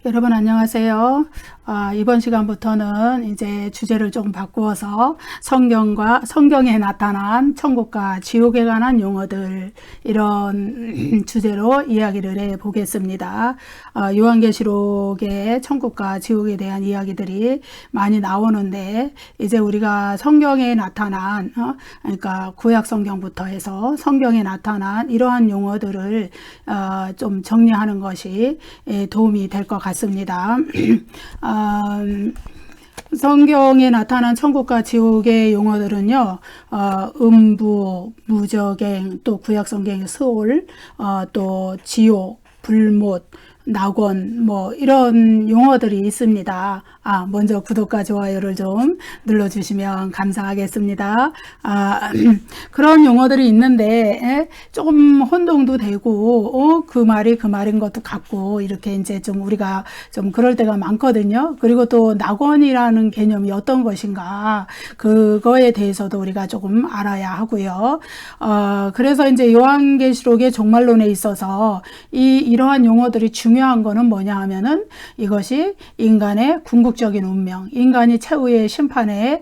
여러분 안녕하세요. 이번 시간부터는 이제 주제를 좀 바꾸어서 성경에 나타난 천국과 지옥에 관한 용어들 이런 주제로 이야기를 해 보겠습니다. 요한계시록에 천국과 지옥에 대한 이야기들이 많이 나오는데 이제 우리가 성경에 나타난 그러니까 구약 성경부터 해서 성경에 나타난 이러한 용어들을 좀 정리하는 것이 도움이 될 것 같습니다. 성경에 나타난 천국과 지옥의 용어들은요, 음부, 무저갱, 또 구약 성경의 스올, 또 지옥, 불못, 낙원, 뭐 이런 용어들이 있습니다. 먼저 구독과 좋아요를 좀 눌러주시면 감사하겠습니다. 그런 용어들이 있는데 조금 혼동도 되고 그 말이 그 말인 것도 같고 이렇게 이제 좀 우리가 좀 그럴 때가 많거든요. 그리고 또 낙원이라는 개념이 어떤 것인가 그거에 대해서도 우리가 조금 알아야 하고요. 그래서 이제 요한계시록의 종말론에 있어서 이러한 용어들이 중요한 거는 뭐냐 하면은 이것이 인간의 궁극적인 운명, 인간이 최후의 심판에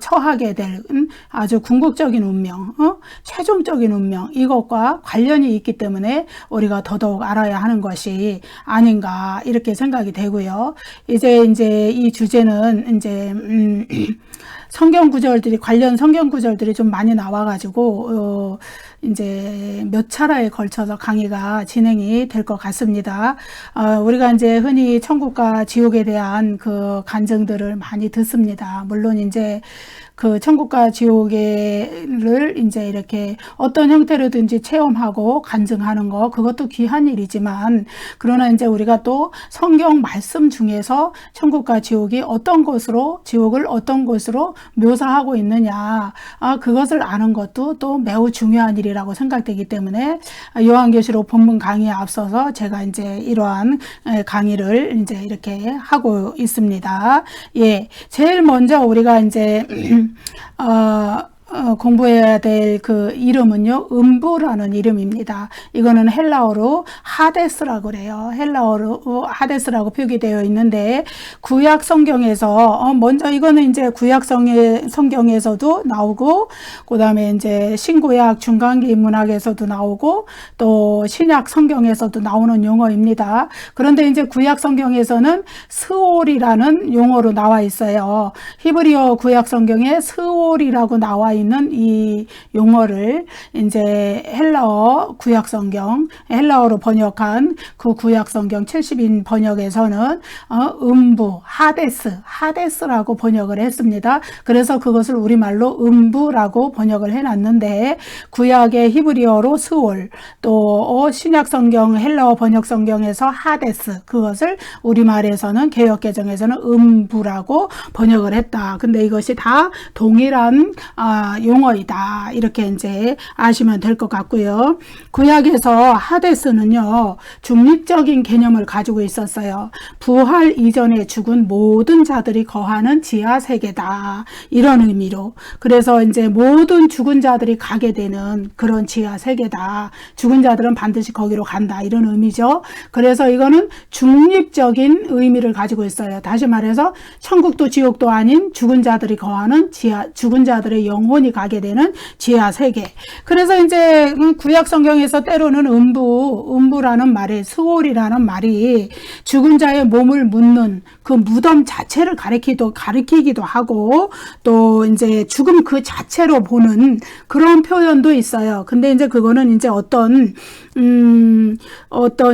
처하게 될 아주 궁극적인 운명, 최종적인 운명 이것과 관련이 있기 때문에 우리가 더더욱 알아야 하는 것이 아닌가 이렇게 생각이 되고요. 이제 이 주제는 이제 관련 성경 구절들이 좀 많이 나와가지고 이제 몇 차례에 걸쳐서 강의가 진행이 될 것 같습니다. 우리가 이제 흔히 천국과 지옥에 대한 그 간증들을 많이 듣습니다. 물론 이제 그 천국과 지옥을 이제 이렇게 어떤 형태로든지 체험하고 간증하는 거 그것도 귀한 일이지만 그러나 이제 우리가 또 성경 말씀 중에서 천국과 지옥이 어떤 것으로 지옥을 어떤 것으로 묘사하고 있느냐 그것을 아는 것도 또 매우 중요한 일이라고 생각되기 때문에 요한계시록 본문 강의에 앞서서 제가 이제 이러한 강의를 이제 이렇게 하고 있습니다. 예, 제일 먼저 우리가 이제 공부해야 될 그 이름은요, 음부라는 이름입니다. 이거는 헬라어로 하데스라고 그래요. 헬라어로 하데스라고 표기되어 있는데, 구약 성경에서, 먼저 이거는 이제 구약 성경에서도 나오고, 그 다음에 이제 신구약 중간기 문학에서도 나오고, 또 신약 성경에서도 나오는 용어입니다. 그런데 이제 구약 성경에서는 스올이라는 용어로 나와 있어요. 히브리어 구약 성경에 스올이라고 나와 있는 이 용어를 이제 헬라어 구약성경, 헬라어로 번역한 그 구약성경 70인 번역에서는 음부, 하데스라고 번역을 했습니다. 그래서 그것을 우리말로 음부라고 번역을 해놨는데 구약의 히브리어로 스올, 또 신약성경 헬라어 번역성경에서 하데스, 그것을 우리말에서는 개역개정에서는 음부라고 번역을 했다. 근데 이것이 다 동일한 용어이다. 이렇게 이제 아시면 될 것 같고요. 구약에서 하데스는요, 중립적인 개념을 가지고 있었어요. 부활 이전에 죽은 모든 자들이 거하는 지하 세계다. 이런 의미로. 그래서 이제 모든 죽은 자들이 가게 되는 그런 지하 세계다. 죽은 자들은 반드시 거기로 간다. 이런 의미죠. 그래서 이거는 중립적인 의미를 가지고 있어요. 다시 말해서 천국도 지옥도 아닌 죽은 자들이 거하는 죽은 자들의 영혼이 가게 되는 지하 세계. 그래서 이제 구약 성경에서 때로는 음부라는 말에 스올이라는 말이 죽은 자의 몸을 묻는 그 무덤 자체를 가리키기도 하고 또 이제 죽음 그 자체로 보는 그런 표현도 있어요. 근데 이제 그거는 이제 어떤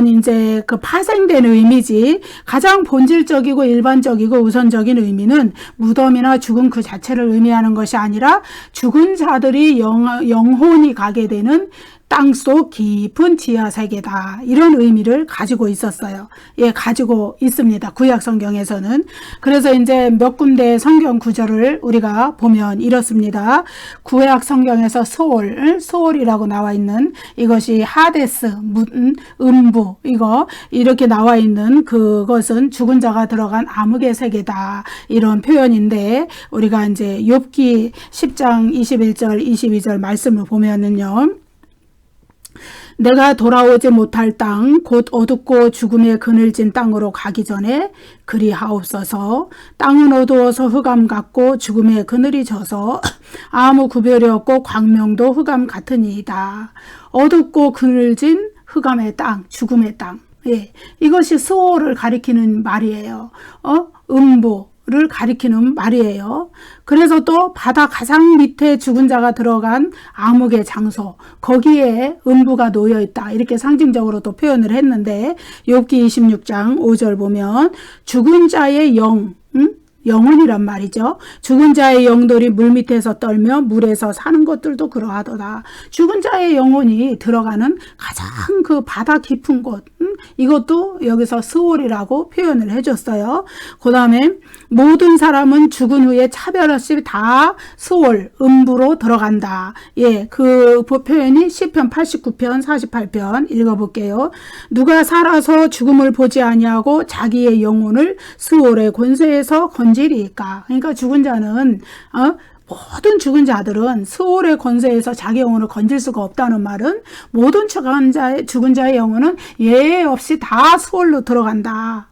이제 그 파생된 의미지 가장 본질적이고 일반적이고 우선적인 의미는 무덤이나 죽음 그 자체를 의미하는 것이 아니라 죽은 자들이 영혼이 가게 되는 땅속 깊은 지하 세계다. 이런 의미를 가지고 있었어요. 예, 가지고 있습니다. 구약 성경에서는. 그래서 이제 몇 군데 성경 구절을 우리가 보면 이렇습니다. 구약 성경에서 스올이라고 나와 있는 이것이 하데스, 음부, 이렇게 나와 있는 그것은 죽은 자가 들어간 암흑의 세계다. 이런 표현인데 우리가 이제 욥기 10장 21절, 22절 말씀을 보면은요. 내가 돌아오지 못할 땅 곧 어둡고 죽음의 그늘진 땅으로 가기 전에 그리하옵소서. 땅은 어두워서 흑암 같고 죽음의 그늘이 져서 아무 구별이 없고 광명도 흑암 같으니이다. 어둡고 그늘진 흑암의 땅, 죽음의 땅. 예, 이것이 스올을 가리키는 말이에요. 음부를 가리키는 말이에요. 그래서 또 바다 가장 밑에 죽은 자가 들어간 암흑의 장소, 거기에 음부가 놓여 있다. 이렇게 상징적으로 또 표현을 했는데, 욥기 26장 5절 보면 죽은 자의 영혼이란 말이죠. 죽은 자의 영들이 물 밑에서 떨며 물에서 사는 것들도 그러하도다. 죽은 자의 영혼이 들어가는 가장 그 바다 깊은 곳, 이것도 여기서 스올이라고 표현을 해줬어요. 그 다음에 모든 사람은 죽은 후에 차별 없이 다 스올, 음부로 들어간다. 예, 그 표현이 시편 89편 48편 읽어볼게요. 누가 살아서 죽음을 보지 아니하고 자기의 영혼을 스올의 권세에서 건지리까. 그러니까 죽은 자는 모든 죽은 자들은 스올의 권세에서 자기 영혼을 건질 수가 없다는 말은 모든 죽은 자의 영혼은 예외 없이 다 스올로 들어간다.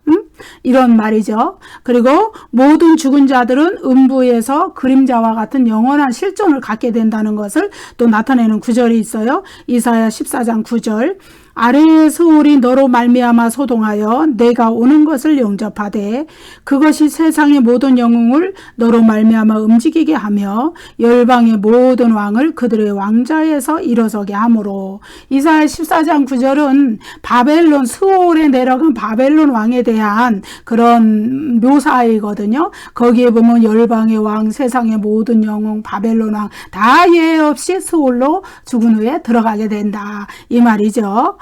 이런 말이죠. 그리고 모든 죽은 자들은 음부에서 그림자와 같은 영원한 실존을 갖게 된다는 것을 또 나타내는 구절이 있어요. 이사야 14장 9절. 아래의 스올이 너로 말미암아 소동하여 내가 오는 것을 영접하되 그것이 세상의 모든 영웅을 너로 말미암아 움직이게 하며 열방의 모든 왕을 그들의 왕자에서 일어서게 하므로. 이사야 14장 9절은 바벨론, 스올에 내려간 바벨론 왕에 대한 그런 묘사이거든요. 거기에 보면 열방의 왕, 세상의 모든 영웅, 바벨론 왕 다 예외 없이 스올로 죽은 후에 들어가게 된다. 이 말이죠.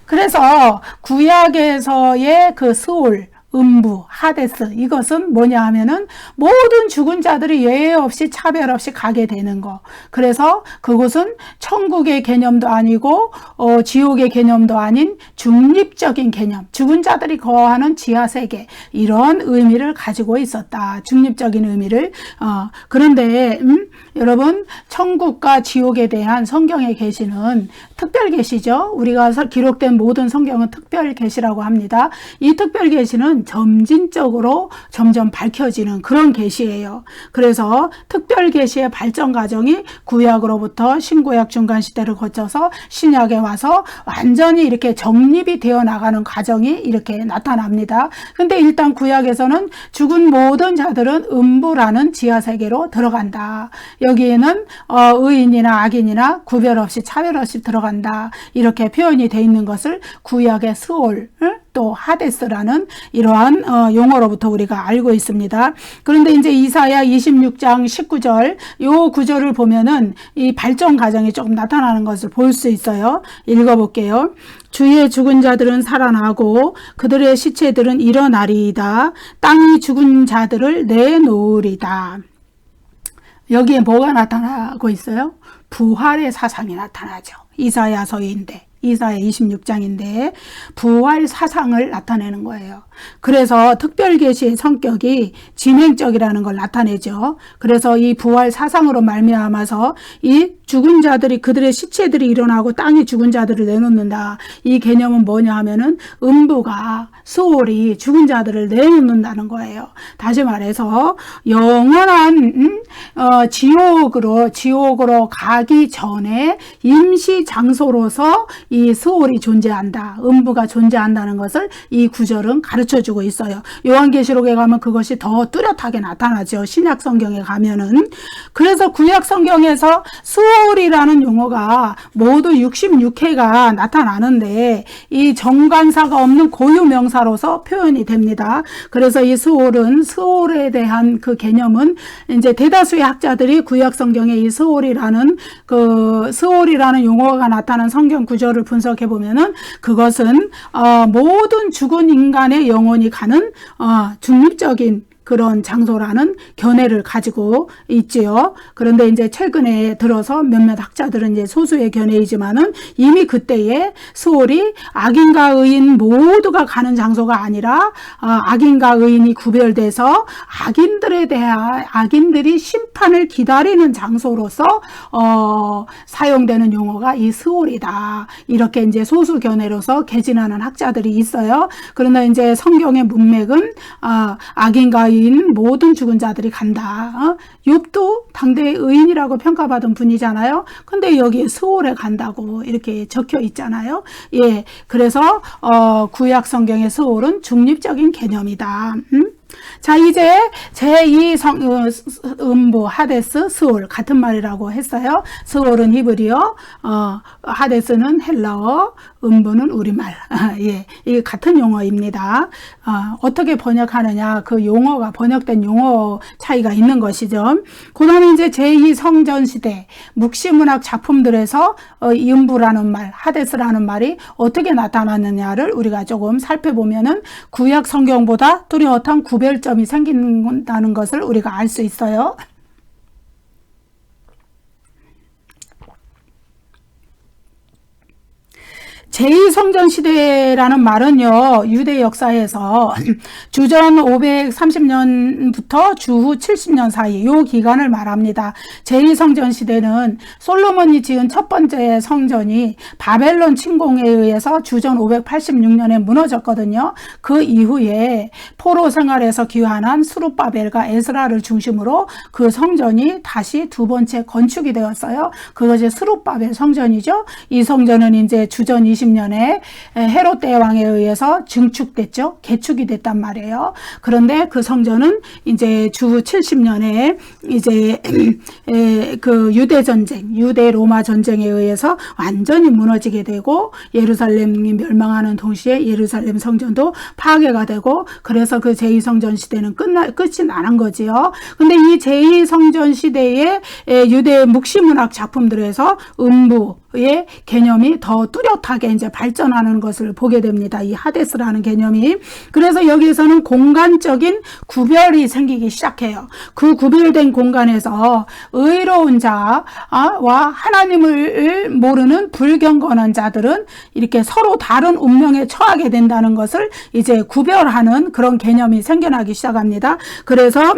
그래서 구약에서의 그 스올, 음부, 하데스, 이것은 뭐냐 하면은 모든 죽은 자들이 예외 없이 차별 없이 가게 되는 거. 그래서 그곳은 천국의 개념도 아니고 지옥의 개념도 아닌 중립적인 개념, 죽은 자들이 거하는 지하세계, 이런 의미를 가지고 있었다. 중립적인 의미를. 그런데 여러분, 천국과 지옥에 대한 성경의 계시는 특별 계시죠. 우리가 기록된 모든 성경은 특별 계시라고 합니다. 이 특별 계시는 점진적으로 점점 밝혀지는 그런 계시예요. 그래서 특별 계시의 발전 과정이 구약으로부터 신구약 중간 시대를 거쳐서 신약에 와서 완전히 이렇게 정립이 되어 나가는 과정이 이렇게 나타납니다. 근데 일단 구약에서는 죽은 모든 자들은 음부라는 지하세계로 들어간다. 여기에는 의인이나 악인이나 구별 없이 차별 없이 들어간다. 이렇게 표현이 되어 있는 것을 구약의 스올, 또 하데스라는 이러한 용어로부터 우리가 알고 있습니다. 그런데 이제 이사야 26장 19절, 요 구절을 보면은 이 발전 과정이 조금 나타나는 것을 볼 수 있어요. 읽어볼게요. 주의 죽은 자들은 살아나고 그들의 시체들은 일어나리이다. 땅이 죽은 자들을 내놓으리다. 여기에 뭐가 나타나고 있어요? 부활의 사상이 나타나죠. 이사야서인데, 이사야 26장인데 부활 사상을 나타내는 거예요. 그래서 특별계시의 성격이 진행적이라는 걸 나타내죠. 그래서 이 부활 사상으로 말미암아서 이 죽은 자들이, 그들의 시체들이 일어나고 땅이 죽은 자들을 내놓는다. 이 개념은 뭐냐 하면은 음부가, 스올이 죽은 자들을 내놓는다는 거예요. 다시 말해서 영원한 지옥으로 가기 전에 임시 장소로서 이 스올이 존재한다. 음부가 존재한다는 것을 이 구절은 가르쳐주고 있어요. 요한계시록에 가면 그것이 더 뚜렷하게 나타나죠. 신약 성경에 가면은. 그래서 구약 성경에서 스올이라는 용어가 모두 66회가 나타나는데 이 정관사가 없는 고유명사로서 표현이 됩니다. 그래서 이 스올은, 스올에 대한 그 개념은 이제 대다수의 학자들이 구약 성경에 이 스올이라는 용어가 나타난 성경 구절을 분석해 보면은 그것은 모든 죽은 인간의 영혼이 가는 중립적인 그런 장소라는 견해를 가지고 있지요. 그런데 이제 최근에 들어서 몇몇 학자들은 이제 소수의 견해이지만은 이미 그때에 스홀이 악인과 의인 모두가 가는 장소가 아니라 악인과 의인이 구별돼서 악인들이 심판을 기다리는 장소로서 사용되는 용어가 이 스홀이다. 이렇게 이제 소수 견해로서 개진하는 학자들이 있어요. 그러나 이제 성경의 문맥은 악인과 의인 모든 죽은 자들이 간다. 욥도 당대의 의인이라고 평가받은 분이잖아요. 근데 여기에 스홀에 간다고 이렇게 적혀 있잖아요. 예, 그래서 구약 성경의 스홀은 중립적인 개념이다. 자, 이제 제2 음부 하데스 스홀 같은 말이라고 했어요. 스홀은 히브리어, 하데스는 헬라어, 음부는 우리말. 예, 이게 같은 용어입니다. 어떻게 번역하느냐, 그 용어가 번역된 용어 차이가 있는 것이죠. 그 다음에 이제 제2성전 시대 묵시문학 작품들에서 이 음부라는 말, 하데스라는 말이 어떻게 나타났느냐를 우리가 조금 살펴보면은 구약 성경보다 뚜렷한 구별점이 생긴다는 것을 우리가 알 수 있어요. 제2성전시대라는 말은요, 유대 역사에서 주전 530년부터 주후 70년 사이 요 기간을 말합니다. 제2성전시대는 솔로몬이 지은 첫 번째 성전이 바벨론 침공에 의해서 주전 586년에 무너졌거든요. 그 이후에 포로 생활에서 귀환한 수룹바벨과 에스라를 중심으로 그 성전이 다시 두 번째 건축이 되었어요. 그것이 수룹바벨 성전이죠. 이 성전은 이제 주전 20년에 헤롯 대왕에 의해서 증축됐죠. 개축이 됐단 말이에요. 그런데 그 성전은 이제 주후 70년에 이제 그 유대 전쟁, 유대 로마 전쟁에 의해서 완전히 무너지게 되고 예루살렘이 멸망하는 동시에 예루살렘 성전도 파괴가 되고 그래서 그 제2성전 시대는 끝이 나는 거지요. 근데 이 제2성전 시대의 유대 묵시문학 작품들에서 음부의 개념이 더 뚜렷하게 이제 발전하는 것을 보게 됩니다. 이 하데스라는 개념이. 그래서 여기에서는 공간적인 구별이 생기기 시작해요. 그 구별된 공간에서 의로운 자와 하나님을 모르는 불경건한 자들은 이렇게 서로 다른 운명에 처하게 된다는 것을 이제 구별하는 그런 개념이 생겨나기 시작합니다. 그래서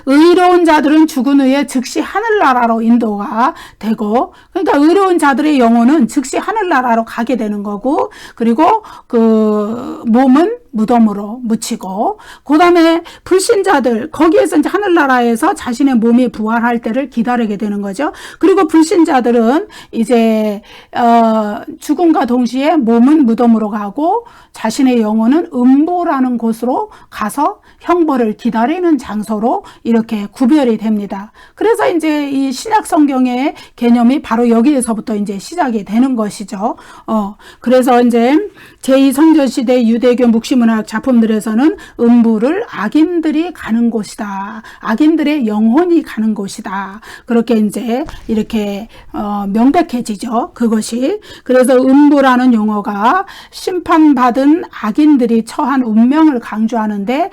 의로운 자들은 죽은 후에 즉시 하늘나라로 인도가 되고, 그러니까 의로운 자들의 영혼은 즉시 하늘나라로 가게 되는 거고, 그리고 그 몸은 무덤으로 묻히고, 그 다음에 불신자들, 거기에서 이제 하늘나라에서 자신의 몸이 부활할 때를 기다리게 되는 거죠. 그리고 불신자들은 이제 죽음과 동시에 몸은 무덤으로 가고 자신의 영혼은 음부라는 곳으로 가서 형벌을 기다리는 장소로 이렇게 구별이 됩니다. 그래서 이제 이 신약 성경의 개념이 바로 여기에서부터 이제 시작이 되는 것이죠. 그래서 이제 제2성전 시대 유대교 묵시문학 작품들에서는 음부를 악인들이 가는 곳이다. 악인들의 영혼이 가는 곳이다. 그렇게 이제 이렇게 명백해지죠. 그것이. 그래서 음부라는 용어가 심판받은 악인들이 처한 운명을 강조하는데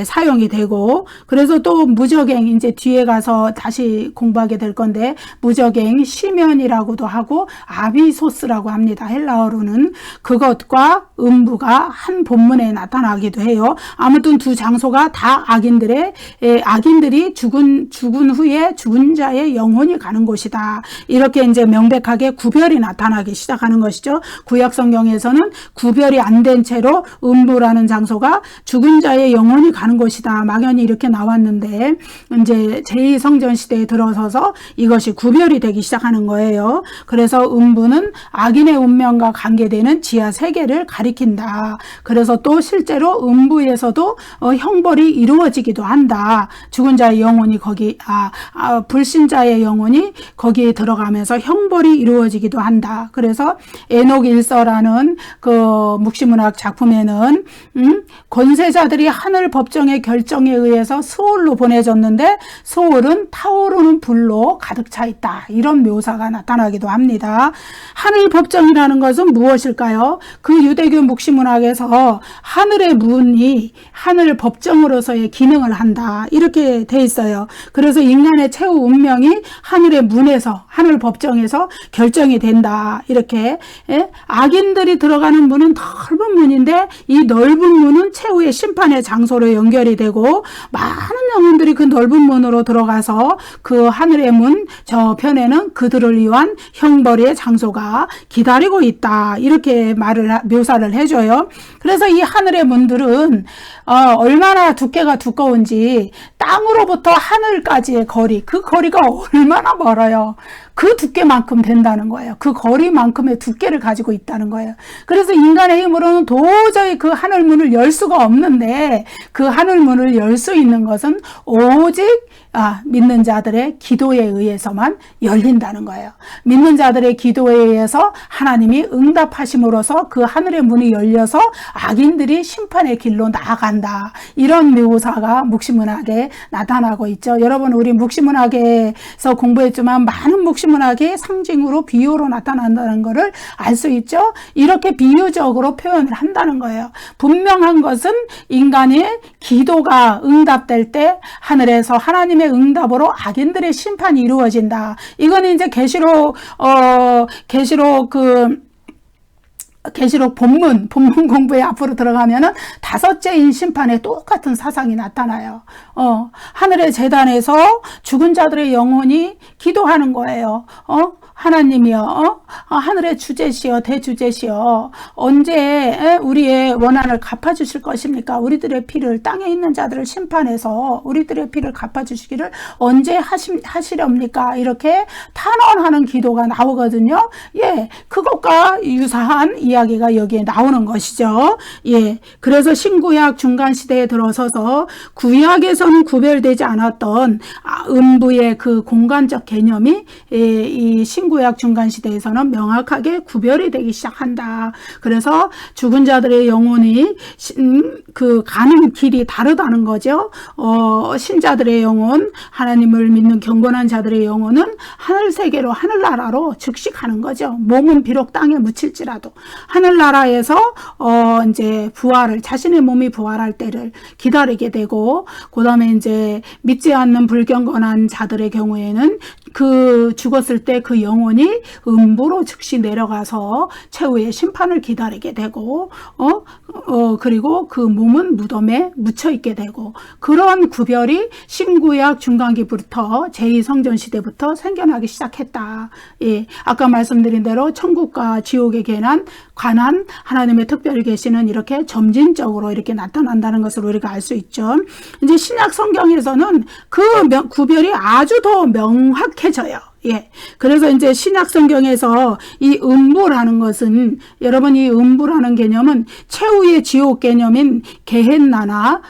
사용이 되고, 그래서 또 무적행, 이제 뒤에 가서 다시 공부하게 될 건데, 무적행 시면이라고도 하고 아비소스라고 합니다. 헬라어로는. 그것과 음부가 한 본문에 나타나기도 해요. 아무튼 두 장소가 다 악인들이 죽은 후에 죽은 자의 영혼이 가는 곳이다. 이렇게 이제 명백하게 구별이 나타나기 시작하는 것이죠. 구약 성경에서는 구별이 안 된 채로 음부라는 장소가 죽은 자의 영혼이 가는 곳이다. 막연히 이렇게 나왔는데 이제 제2성전 시대에 들어서서 이것이 구별이 되기 시작하는 거예요. 그래서 음부는 악인의 운명과 관계되는 지하 세계를 가리킨다. 그래서 또 실제로 음부에서도 형벌이 이루어지기도 한다. 죽은 자의 영혼이 불신자의 영혼이 거기에 들어가면서 형벌이 이루어지기도 한다. 그래서 에녹 일서라는 그 묵시문학 작품에는 권세자들이 하늘 법정의 결정에 의해서 스올로 보내졌는데 스올은 타오르는 불로 가득 차 있다. 이런 묘사가 나타나기도 합니다. 하늘 법정이라는 것은 무엇일까요? 그 유대교 묵시문학에서 하늘의 문이 하늘 법정으로서의 기능을 한다. 이렇게 돼 있어요. 그래서 인간의 최후 운명이 하늘의 문에서, 하늘 법정에서 결정이 된다. 이렇게. 예? 악인들이 들어가는 문은 넓은 문인데 이 넓은 문은 최후의 심판의 장소로 연결이 되고 많은 영혼들이 그 넓은 문으로 들어가서 그 하늘의 문 저편에는 그들을 위한 형벌의 장소가 기다리고 있다. 이렇게 묘사를 해줘요. 그래서 이 하늘의 문들은 얼마나 두께가 두꺼운지 땅으로부터 하늘까지의 거리, 그 거리가 얼마나 멀어요. 그 두께만큼 된다는 거예요. 그 거리만큼의 두께를 가지고 있다는 거예요. 그래서 인간의 힘으로는 도저히 그 하늘문을 열 수가 없는데 그 하늘문을 열 수 있는 것은 오직 믿는 자들의 기도에 의해서만 열린다는 거예요. 믿는 자들의 기도에 의해서 하나님이 응답하심으로써 그 하늘의 문이 열려서 악인들이 심판의 길로 나아간다. 이런 묘사가 묵시문학에 나타나고 있죠. 여러분, 우리 묵시문학에서 공부했지만 많은 묵시문학이 상징으로 비유로 나타난다는 것을 알 수 있죠. 이렇게 비유적으로 표현을 한다는 거예요. 분명한 것은 인간의 기도가 응답될 때 하늘에서 하나님의 응답으로 악인들의 심판이 이루어진다. 이거는 이제 계시록 본문 공부에 앞으로 들어가면은 다섯째인 심판에 똑같은 사상이 나타나요. 하늘의 재단에서 죽은 자들의 영혼이 기도하는 거예요. 하나님이여, 하늘의 주제시여, 대주제시여, 언제 우리의 원한을 갚아주실 것입니까? 우리들의 피를, 땅에 있는 자들을 심판해서 우리들의 피를 갚아주시기를 언제 하시렵니까? 이렇게 탄원하는 기도가 나오거든요. 예, 그것과 유사한 이야기가 여기에 나오는 것이죠. 예, 그래서 신구약 중간시대에 들어서서 구약에서는 구별되지 않았던 음부의 그 공간적 개념이 이 신구약 중간시대에서는 명확하게 구별이 되기 시작한다. 그래서 죽은 자들의 영혼이 그 가는 길이 다르다는 거죠. 신자들의 영혼, 하나님을 믿는 경건한 자들의 영혼은 하늘세계로, 하늘나라로 즉시 가는 거죠. 몸은 비록 땅에 묻힐지라도 하늘나라에서 이제 부활을, 자신의 몸이 부활할 때를 기다리게 되고, 그 다음에 이제 믿지 않는 불경건한 자들의 경우에는 그 죽었을 때 그 영혼이 음부로 즉시 내려가서 최후의 심판을 기다리게 되고, 그리고 그 몸은 무덤에 묻혀 있게 되고, 그런 구별이 신구약 중간기부터 제2성전 시대부터 생겨나기 시작했다. 예, 아까 말씀드린 대로 천국과 지옥에 관한 하나님의 특별 계시는 이렇게 점진적으로 이렇게 나타난다는 것을 우리가 알 수 있죠. 이제 신약 성경에서는 그 구별이 아주 더 명확해져요. 예. 그래서 이제 신약 성경에서 이 음부라는 것은, 여러분, 이 음부라는 개념은 최후의 지옥 개념인 게헨나나,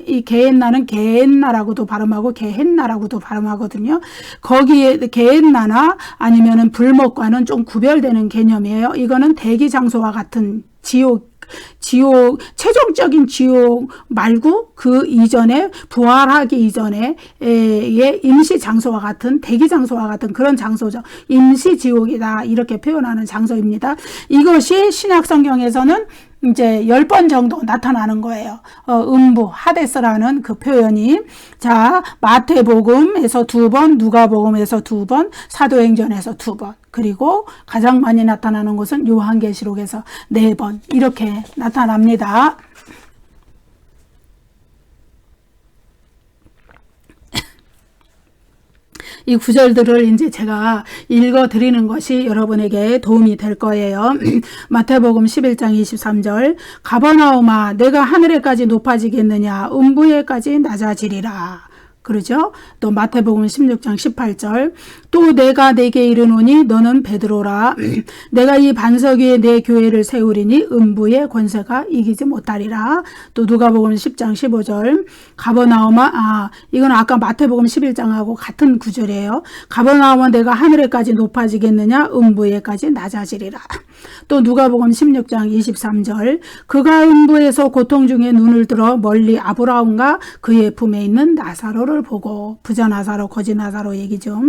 이 게헨나는 게헨나라고도 발음하고 게헨나라고도 발음하거든요. 거기에 게헨나나 아니면은 불목과는 좀 구별되는 개념이에요. 이거는 대기 장소와 같은 지옥, 최종적인 지옥 말고 그 이전에, 부활하기 이전에 임시 장소와 같은, 대기 장소와 같은 그런 장소죠. 임시 지옥이다, 이렇게 표현하는 장소입니다. 이것이 신약 성경에서는 이제 10번 정도 나타나는 거예요. 음부, 하데스라는 그 표현이. 자, 마태복음에서 2번, 누가복음에서 2번, 사도행전에서 2번. 그리고 가장 많이 나타나는 것은 요한계시록에서 4번. 이렇게 나타납니다. 이 구절들을 이제 제가 읽어 드리는 것이 여러분에게 도움이 될 거예요. 마태복음 11장 23절, 가버나움아 내가 하늘에까지 높아지겠느냐, 음부에까지 낮아지리라. 그러죠? 또 마태복음 16장 18절, 또 내가 내게 이르노니 너는 베드로라. 내가 이 반석 위에 내 교회를 세우리니 음부의 권세가 이기지 못하리라. 또 누가복음 10장 15절, 가버나움아, 이건 아까 마태복음 11장하고 같은 구절이에요. 가버나움아 내가 하늘에까지 높아지겠느냐, 음부에까지 낮아지리라. 또 누가복음 16장 23절, 그가 음부에서 고통 중에 눈을 들어 멀리 아브라함과 그의 품에 있는 나사로를 보고, 부자 나사로, 거지 나사로 얘기죠.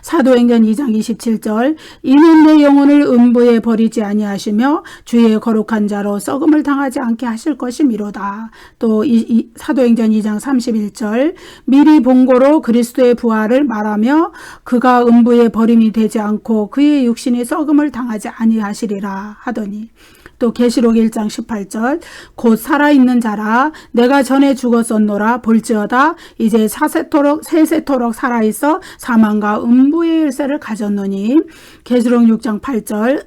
사도행전 2장 27절 이는 내 영혼을 음부에 버리지 아니하시며 주의 거룩한 자로 썩음을 당하지 않게 하실 것이미로다. 또 사도행전 2장 31절 미리 본고로 그리스도의 부활을 말하며 그가 음부에 버림이 되지 않고 그의 육신이 썩음을 당하지 아니하시리라 하더니 또 계시록 1장 18절 곧 살아있는 자라 내가 전에 죽었었노라 볼지어다 이제 세세토록 살아있어 사망과 음부의 열쇠를 가졌노니 계시록 6장 8절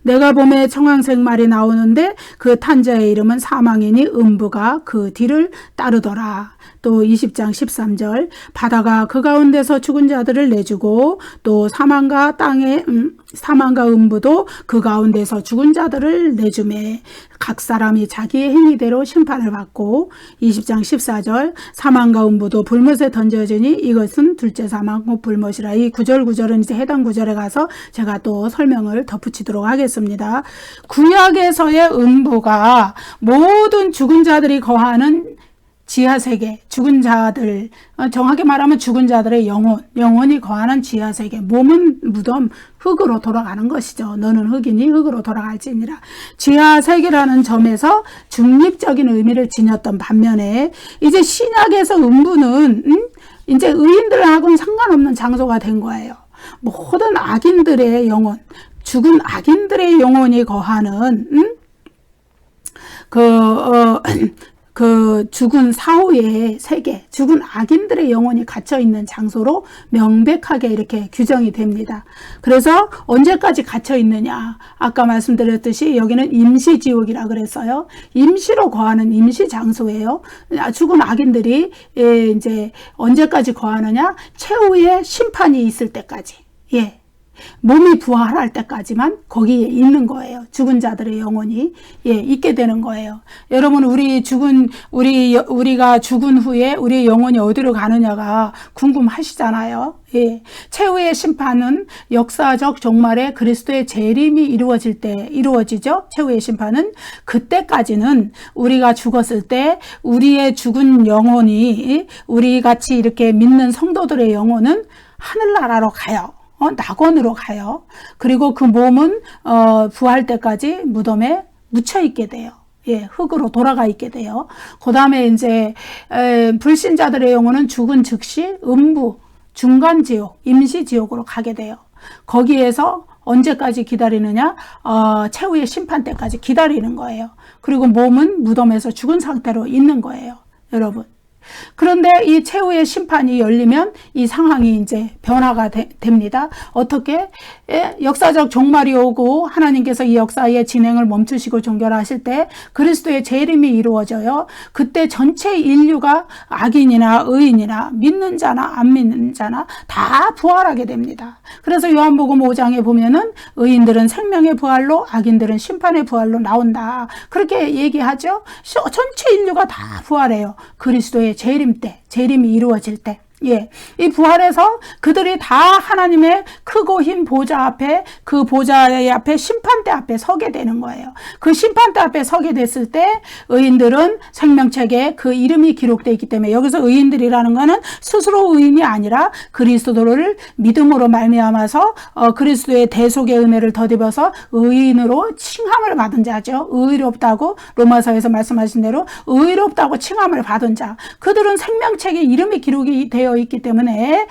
내가 봄에 청황색 말이 나오는데 그 탄자의 이름은 사망이니 음부가 그 뒤를 따르더라. 또 20장 13절 바다가 그 가운데서 죽은 자들을 내주고 또 사망과 음부도 그 가운데서 죽은 자들을 내주매 각 사람이 자기의 행위대로 심판을 받고 20장 14절 사망과 음부도 불못에 던져지니 이것은 둘째 사망 곧 불못이라. 이 구절은 이제 해당 구절에 가서 제가 또 설명을 덧붙이도록 하겠습니다. 구약에서의 음부가 모든 죽은 자들이 거하는 지하세계, 죽은 자들, 정확히 말하면 죽은 자들의 영혼이 거하는 지하세계, 몸은 무덤, 흙으로 돌아가는 것이죠. 너는 흙이니 흙으로 돌아갈지니라. 지하세계라는 점에서 중립적인 의미를 지녔던 반면에 이제 신약에서 음부는 이제 의인들하고는 상관없는 장소가 된 거예요. 모든 악인들의 영혼, 죽은 악인들의 영혼이 거하는 그 죽은 사후의 세계, 죽은 악인들의 영혼이 갇혀있는 장소로 명백하게 이렇게 규정이 됩니다. 그래서 언제까지 갇혀있느냐? 아까 말씀드렸듯이 여기는 임시지옥이라 그랬어요. 임시로 거하는 임시 장소예요. 죽은 악인들이 이제 언제까지 거하느냐? 최후의 심판이 있을 때까지. 예. 몸이 부활할 때까지만 거기에 있는 거예요. 죽은 자들의 영혼이 있게 되는 거예요. 여러분 우리가 죽은 후에 우리의 영혼이 어디로 가느냐가 궁금하시잖아요. 예. 최후의 심판은 역사적 종말에 그리스도의 재림이 이루어질 때 이루어지죠. 최후의 심판은 그때까지는 우리가 죽었을 때 우리의 죽은 영혼이 우리 같이 이렇게 믿는 성도들의 영혼은 하늘나라로 가요. 낙원으로 가요. 그리고 그 몸은 부활 때까지 무덤에 묻혀 있게 돼요. 예, 흙으로 돌아가 있게 돼요. 그 다음에 이제 불신자들의 영혼은 죽은 즉시 음부, 중간지옥, 임시지옥으로 가게 돼요. 거기에서 언제까지 기다리느냐? 최후의 심판 때까지 기다리는 거예요. 그리고 몸은 무덤에서 죽은 상태로 있는 거예요. 여러분. 그런데 이 최후의 심판이 열리면 이 상황이 이제 변화가 됩니다. 어떻게? 역사적 종말이 오고 하나님께서 이 역사의 진행을 멈추시고 종결하실 때 그리스도의 재림이 이루어져요. 그때 전체 인류가 악인이나 의인이나 믿는 자나 안 믿는 자나 다 부활하게 됩니다. 그래서 요한복음 5장에 보면은 의인들은 생명의 부활로 악인들은 심판의 부활로 나온다. 그렇게 얘기하죠. 전체 인류가 다 부활해요. 그리스도의 재림 때, 재림이 이루어질 때. 예, 이 부활에서 그들이 다 하나님의 크고 흰 보좌 앞에 그 보좌의 앞에 심판대 앞에 서게 되는 거예요. 그 심판대 앞에 서게 됐을 때 의인들은 생명책에 그 이름이 기록되어 있기 때문에 여기서 의인들이라는 거는 스스로 의인이 아니라 그리스도를 믿음으로 말미암아서 그리스도의 대속의 은혜를 덧입어서 의인으로 칭함을 받은 자죠. 의롭다고 로마서에서 말씀하신 대로 의롭다고 칭함을 받은 자. 그들은 생명책에 이름이 기록이 되어 있기 때문에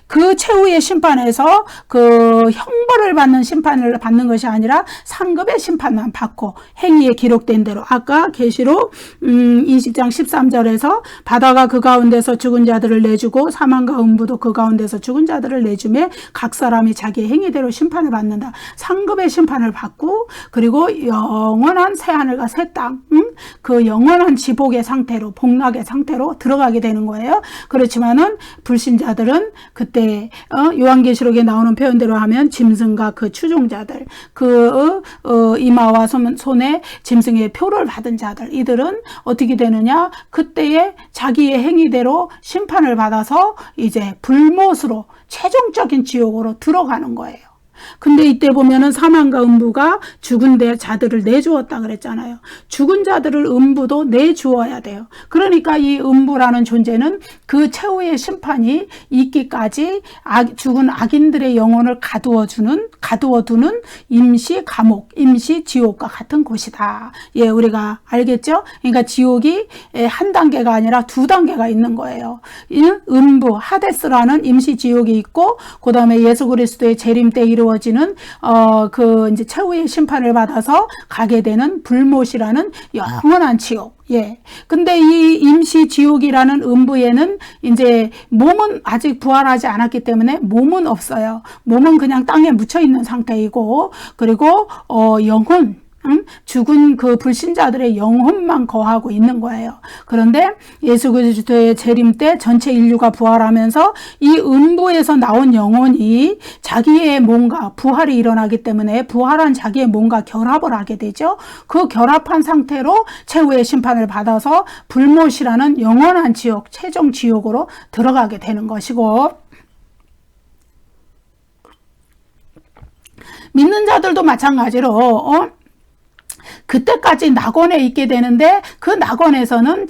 그 최후의 심판에서 그 형벌을 받는 심판을 받는 것이 아니라 상급의 심판만 받고 행위에 기록된 대로 아까 계시록 20장 13절에서 바다가 그 가운데서 죽은 자들을 내주고 사망과 음부도 그 가운데서 죽은 자들을 내주매 각 사람이 자기의 행위대로 심판을 받는다. 상급의 심판을 받고 그리고 영원한 새하늘과 새 땅, 그 영원한 지복의 상태로 복락의 상태로 들어가게 되는 거예요. 그렇지만은 불신자들은 그때 요한계시록에 나오는 표현대로 하면 짐승과 그 추종자들, 그 이마와 손에 짐승의 표를 받은 자들, 이들은 어떻게 되느냐? 그때에 자기의 행위대로 심판을 받아서 이제 불못으로 최종적인 지옥으로 들어가는 거예요. 근데 이때 보면은 사망과 음부가 죽은 자들을 내주었다 그랬잖아요. 죽은 자들을 음부도 내주어야 돼요. 그러니까 이 음부라는 존재는 그 최후의 심판이 있기까지 죽은 악인들의 영혼을 가두어두는 임시 감옥, 임시 지옥과 같은 곳이다. 예, 우리가 알겠죠? 그러니까 지옥이 한 단계가 아니라 두 단계가 있는 거예요. 음부, 하데스라는 임시 지옥이 있고, 그 다음에 예수 그리스도의 재림 때 이루어지는 이제 최후의 심판을 받아서 가게 되는 불못이라는 영원한 지옥. 예. 근데 이 임시 지옥이라는 음부에는 이제 몸은 아직 부활하지 않았기 때문에 몸은 없어요. 몸은 그냥 땅에 묻혀 있는 상태이고, 그리고 영혼, 죽은 그 불신자들의 영혼만 거하고 있는 거예요. 그런데 예수 그리스도의 재림 때 전체 인류가 부활하면서 이 음부에서 나온 영혼이 자기의 몸과 부활이 일어나기 때문에 부활한 자기의 몸과 결합을 하게 되죠. 그 결합한 상태로 최후의 심판을 받아서 불못이라는 영원한 지옥, 최종 지옥으로 들어가게 되는 것이고, 믿는 자들도 마찬가지로 그때까지 낙원에 있게 되는데, 그 낙원에서는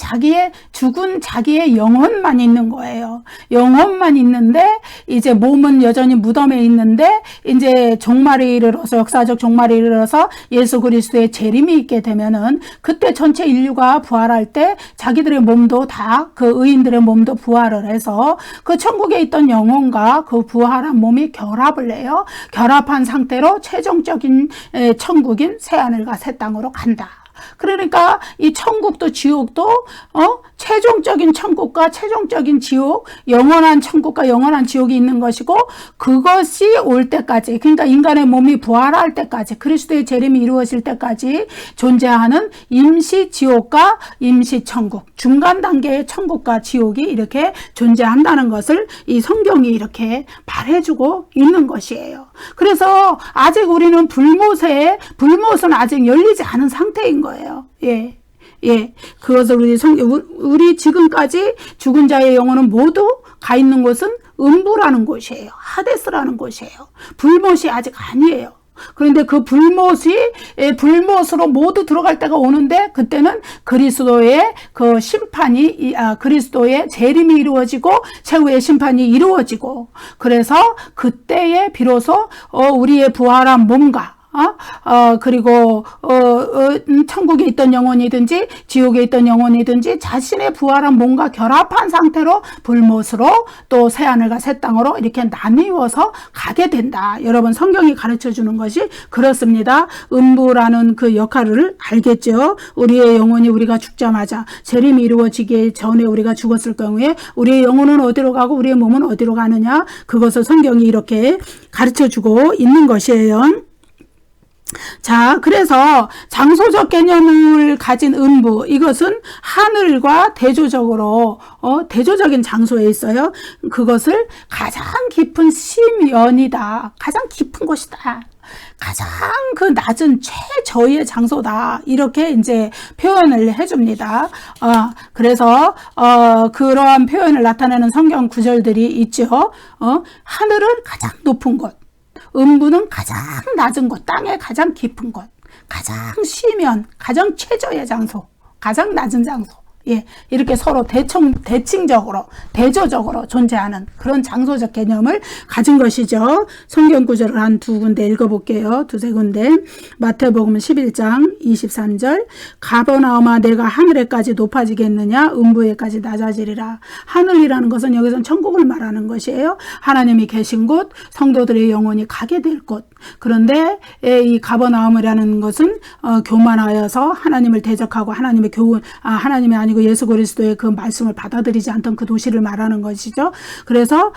죽은 자기의 영혼만 있는 거예요. 영혼만 있는데, 이제 몸은 여전히 무덤에 있는데, 이제 종말에 이르러서, 역사적 종말에 이르러서 예수 그리스도의 재림이 있게 되면은, 그때 전체 인류가 부활할 때 자기들의 몸도 다, 그 의인들의 몸도 부활을 해서 그 천국에 있던 영혼과 그 부활한 몸이 결합을 해요. 결합한 상태로 최종적인 천국인 새하늘과 새 땅으로 간다. 그러니까 이 천국도 지옥도 최종적인 천국과 최종적인 지옥, 영원한 천국과 영원한 지옥이 있는 것이고, 그것이 올 때까지, 그러니까 인간의 몸이 부활할 때까지, 그리스도의 재림이 이루어질 때까지 존재하는 임시 지옥과 임시 천국, 중간 단계의 천국과 지옥이 이렇게 존재한다는 것을 이 성경이 이렇게 말해주고 있는 것이에요. 그래서 아직 우리는 불못은 아직 열리지 않은 상태인 거예요. 예. 예, 그것을 우리 지금까지 죽은 자의 영혼은 모두 가 있는 곳은 음부라는 곳이에요. 하데스라는 곳이에요. 불못이 아직 아니에요. 그런데 그 불못으로 모두 들어갈 때가 오는데, 그때는 그리스도의 그 심판이, 그리스도의 재림이 이루어지고 최후의 심판이 이루어지고, 그래서 그때에 비로소 우리의 부활한 몸과 그리고 천국에 있던 영혼이든지 지옥에 있던 영혼이든지 자신의 부활한 몸과 결합한 상태로 불못으로 또 새하늘과 새 땅으로 이렇게 나뉘어서 가게 된다. 여러분, 성경이 가르쳐주는 것이 그렇습니다. 음부라는 그 역할을 알겠죠. 우리의 영혼이 우리가 죽자마자 재림이 이루어지기 전에 우리가 죽었을 경우에 우리의 영혼은 어디로 가고 우리의 몸은 어디로 가느냐, 그것을 성경이 이렇게 가르쳐주고 있는 것이에요. 자, 그래서 장소적 개념을 가진 음부, 이것은 하늘과 대조적인 장소에 있어요. 그것을 가장 깊은 심연이다. 가장 깊은 곳이다. 가장 그 낮은 최저의 장소다. 이렇게 이제 표현을 해줍니다. 그래서 그러한 표현을 나타내는 성경 구절들이 있죠. 하늘은 가장 높은 곳, 음부는 가장 낮은 곳, 땅의 가장 깊은 곳, 가장 심연, 가장 최저의 장소, 가장 낮은 장소. 예, 이렇게 서로 대칭적으로, 대조적으로 존재하는 그런 장소적 개념을 가진 것이죠. 성경 구절을 한 두 군데 읽어볼게요. 두세 군데. 마태복음 11장 23절. 가버나움아, 내가 하늘에까지 높아지겠느냐? 음부에까지 낮아지리라. 하늘이라는 것은 여기서는 천국을 말하는 것이에요. 하나님이 계신 곳, 성도들의 영혼이 가게 될 곳. 그런데 이 가버나움이라는 것은 교만하여서 하나님을 대적하고 하나님이 아니고 예수 그리스도의 그 말씀을 받아들이지 않던 그 도시를 말하는 것이죠. 그래서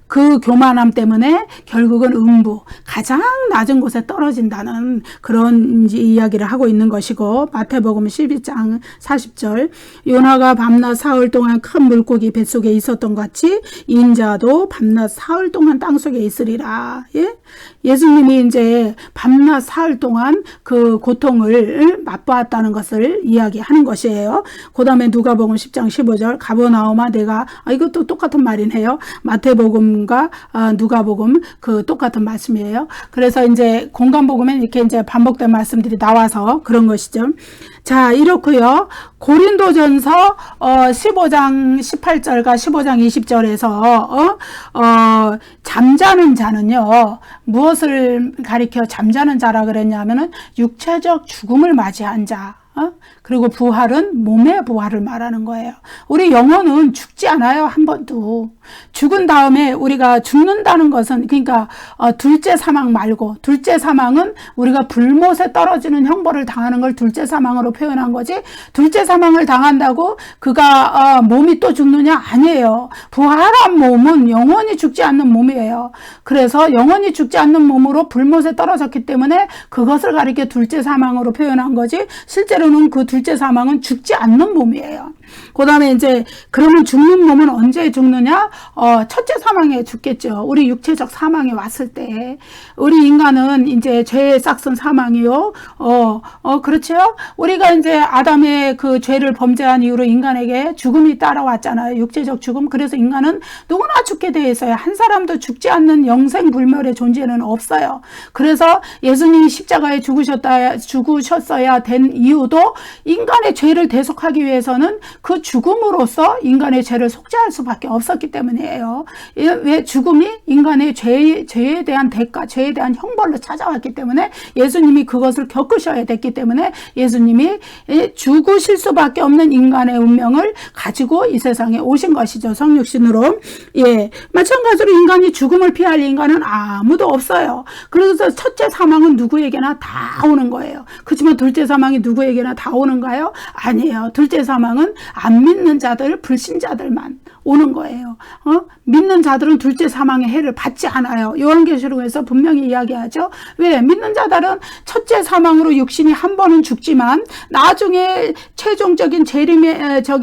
그 교만함 때문에 결국은 음부, 가장 낮은 곳에 떨어진다는 그런 이야기를 하고 있는 것이고, 마태복음 12장 40절. 요나가 밤낮 사흘 동안 큰 물고기 뱃속에 있었던 같이 인자도 밤낮 사흘 동안 땅속에 있으리라. 예? 예수님이 이제 밤낮 사흘 동안 그 고통을 맛보았다는 것을 이야기하는 것이에요. 그 다음에 누가복음 10장 15절 가버나움아 내가 이것도 똑같은 말이네요. 마태복음과 누가복음 그 똑같은 말씀이에요. 그래서 이제 공간복음에 이렇게 이제 반복된 말씀들이 나와서 그런 것이죠. 자, 이렇고요. 고린도전서 15장 18절과 15장 20절에서 잠자는 자는요. 무엇을 가리켜 잠자는 자라 그랬냐면은 육체적 죽음을 맞이한 자. 그리고 부활은 몸의 부활을 말하는 거예요. 우리 영혼은 죽지 않아요. 한 번도. 죽은 다음에 우리가 죽는다는 것은 그러니까 둘째 사망 말고 둘째 사망은 우리가 불못에 떨어지는 형벌을 당하는 걸 둘째 사망으로 표현한 거지. 둘째 사망을 당한다고 그가 몸이 또 죽느냐? 아니에요. 부활한 몸은 영원히 죽지 않는 몸이에요. 그래서 영원히 죽지 않는 몸으로 불못에 떨어졌기 때문에 그것을 가리켜 둘째 사망으로 표현한 거지. 실제로는 그 둘째 사망은 죽지 않는 몸이에요. 그 다음에 이제 그러면 죽는 몸은 언제 죽느냐? 첫째 사망에 죽겠죠. 우리 육체적 사망이 왔을 때. 우리 인간은 이제 죄의 싹슨 사망이요. 그렇죠? 우리가 이제 아담의 그 죄를 범죄한 이후로 인간에게 죽음이 따라왔잖아요. 육체적 죽음. 그래서 인간은 누구나 죽게 되어 있어요. 한 사람도 죽지 않는 영생불멸의 존재는 없어요. 그래서 예수님이 십자가에 죽으셨어야 된 이유도 인간의 죄를 대속하기 위해서는 그 죽음으로써 인간의 죄를 속죄할 수밖에 없었기 때문이에요. 왜 죽음이 인간의 죄에 대한 대가, 죄에 대한 형벌로 찾아왔기 때문에 예수님이 그것을 겪으셔야 됐기 때문에 예수님이 죽으실 수밖에 없는 인간의 운명을 가지고 이 세상에 오신 것이죠. 성육신으로. 예, 마찬가지로 인간이 죽음을 피할 인간은 아무도 없어요. 그래서 첫째 사망은 누구에게나 다 오는 거예요. 그렇지만 둘째 사망이 누구에게나 다 오는가요? 아니에요. 둘째 사망은 안 믿는 자들, 불신자들만 오는 거예요. 믿는 자들은 둘째 사망의 해를 받지 않아요. 요한계시록에서 분명히 이야기하죠. 왜? 믿는 자들은 첫째 사망으로 육신이 한 번은 죽지만 나중에 최종적인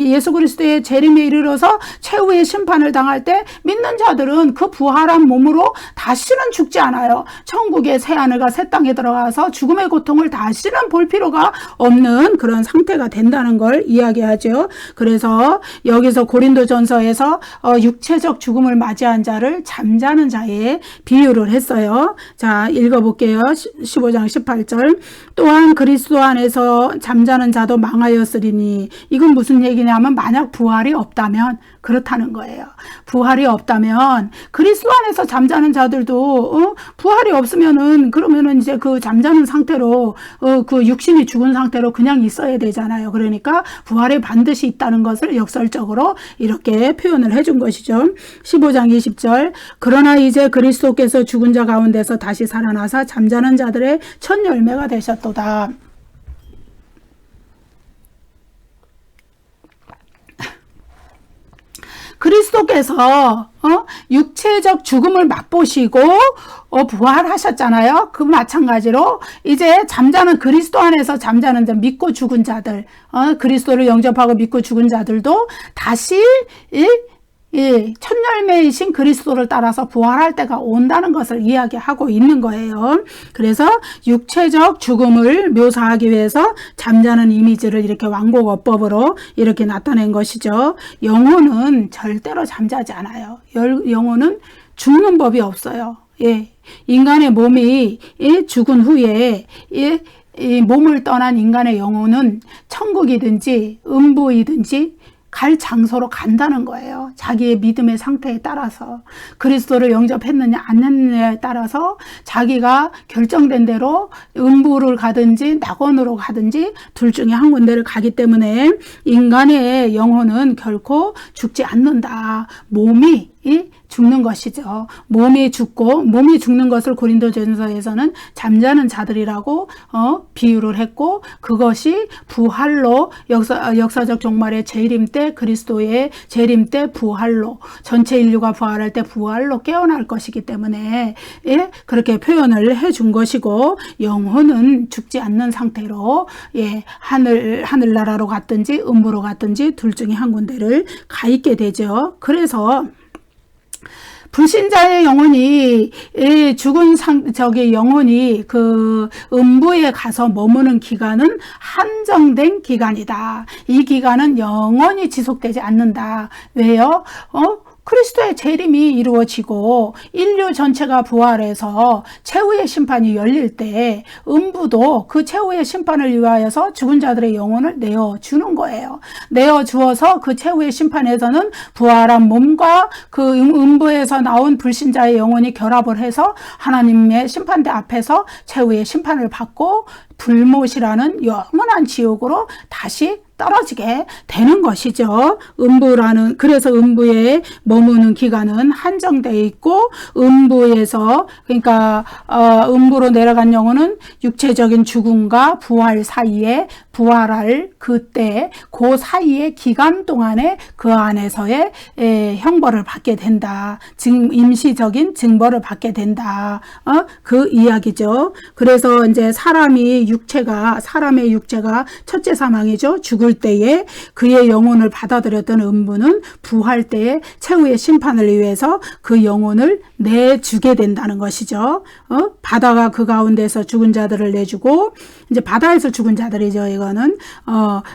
예수 그리스도의 재림에 이르러서 최후의 심판을 당할 때 믿는 자들은 그 부활한 몸으로 다시는 죽지 않아요. 천국의 새하늘과 새 땅에 들어가서 죽음의 고통을 다시는 볼 필요가 없는 그런 상태가 된다는 걸 이야기하죠. 그래서 여기서 고린도전서에서 육체적 죽음을 맞이한 자를 잠자는 자에 비유를 했어요. 자, 읽어볼게요. 15장 18절. 또한 그리스도 안에서 잠자는 자도 망하였으리니. 이건 무슨 얘기냐면 만약 부활이 없다면 그렇다는 거예요. 부활이 없다면 그리스도 안에서 잠자는 자들도 부활이 없으면은 그러면은 이제 그 잠자는 상태로 그 육신이 죽은 상태로 그냥 있어야 되잖아요. 그러니까 부활이 반드시 있다는 것을 역설적으로 이렇게 표현을 해준 것이죠. 15장 20절. 그러나 이제 그리스도께서 죽은 자 가운데서 다시 살아나사 잠자는 자들의 첫 열매가 되셨도다. 그리스도께서 육체적 죽음을 맛보시고 부활하셨잖아요. 그 마찬가지로 이제 잠자는 그리스도 안에서 잠자는 자, 믿고 죽은 자들, 그리스도를 영접하고 믿고 죽은 자들도 다시 첫 열매이신 그리스도를 따라서 부활할 때가 온다는 것을 이야기하고 있는 거예요. 그래서 육체적 죽음을 묘사하기 위해서 잠자는 이미지를 이렇게 완곡어법으로 이렇게 나타낸 것이죠. 영혼은 절대로 잠자지 않아요. 영혼은 죽는 법이 없어요. 예. 인간의 몸이 죽은 후에 이 몸을 떠난 인간의 영혼은 천국이든지 음부이든지 갈 장소로 간다는 거예요. 자기의 믿음의 상태에 따라서 그리스도를 영접했느냐 안 했느냐에 따라서 자기가 결정된 대로 음부를 가든지 낙원으로 가든지 둘 중에 한 군데를 가기 때문에 인간의 영혼은 결코 죽지 않는다. 몸이 죽는 것이죠. 몸이 죽고 몸이 죽는 것을 고린도전서에서는 잠자는 자들이라고 비유를 했고 그것이 부활로 역사적 종말의 재림 때 그리스도의 재림 때 부활로 전체 인류가 부활할 때 부활로 깨어날 것이기 때문에 그렇게 표현을 해준 것이고 영혼은 죽지 않는 상태로 하늘나라로 갔든지 음부로 갔든지 둘 중에 한 군데를 가 있게 되죠. 그래서 불신자의 영혼이 죽은 영혼이 그 음부에 가서 머무는 기간은 한정된 기간이다. 이 기간은 영원히 지속되지 않는다. 왜요? 그리스도의 재림이 이루어지고 인류 전체가 부활해서 최후의 심판이 열릴 때 음부도 그 최후의 심판을 위하여서 죽은 자들의 영혼을 내어주는 거예요. 내어주어서 그 최후의 심판에서는 부활한 몸과 그 음부에서 나온 불신자의 영혼이 결합을 해서 하나님의 심판대 앞에서 최후의 심판을 받고 불못이라는 영원한 지옥으로 다시 떨어지게 되는 것이죠. 그래서 음부에 머무는 기간은 한정되어 있고, 음부에서, 그러니까, 음부로 내려간 영혼은 육체적인 죽음과 부활 사이에, 부활할 그때, 그 사이의 기간 동안에 그 안에서의 형벌을 받게 된다. 임시적인 징벌을 받게 된다. 그 이야기죠. 그래서 이제 사람의 육체가 첫째 사망이죠. 죽을 때에 그의 영혼을 받아들였던 음부는 부활 때에 최후의 심판을 위해서 그 영혼을 내주게 된다는 것이죠. 바다가 그 가운데서 죽은 자들을 내주고, 이제 바다에서 죽은 자들이죠. 이거는